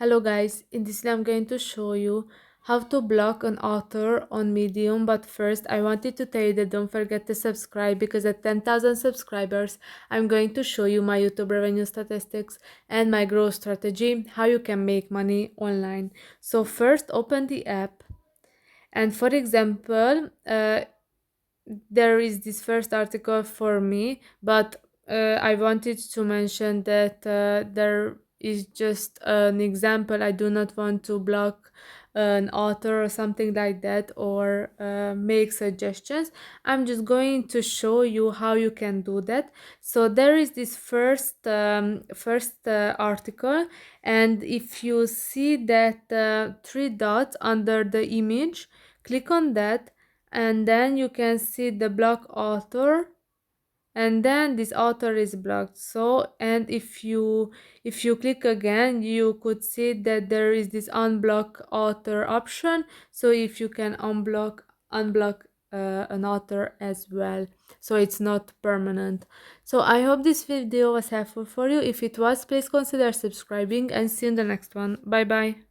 Hello guys, in this video I'm going to show you how to block an author on Medium, but first I wanted to tell you that don't forget to subscribe because at 10,000 subscribers I'm going to show you my YouTube revenue statistics and my growth strategy, how you can make money online. So first open the app and for example, there is this first article for me, but I wanted to mention that there is just an example. I do not want to block an author or something like that, or make suggestions. I'm just going to show you how you can do that. So there is this first article, and if you see that three dots under the image, click on that, and then you can see the block author, and then this author is blocked. So, and if you click again, you could see that there is this unblock author option. So if you can unblock an author as well, so it's not permanent. So I hope this video was helpful for you. If it was, please consider subscribing, and see you in the next one. Bye bye.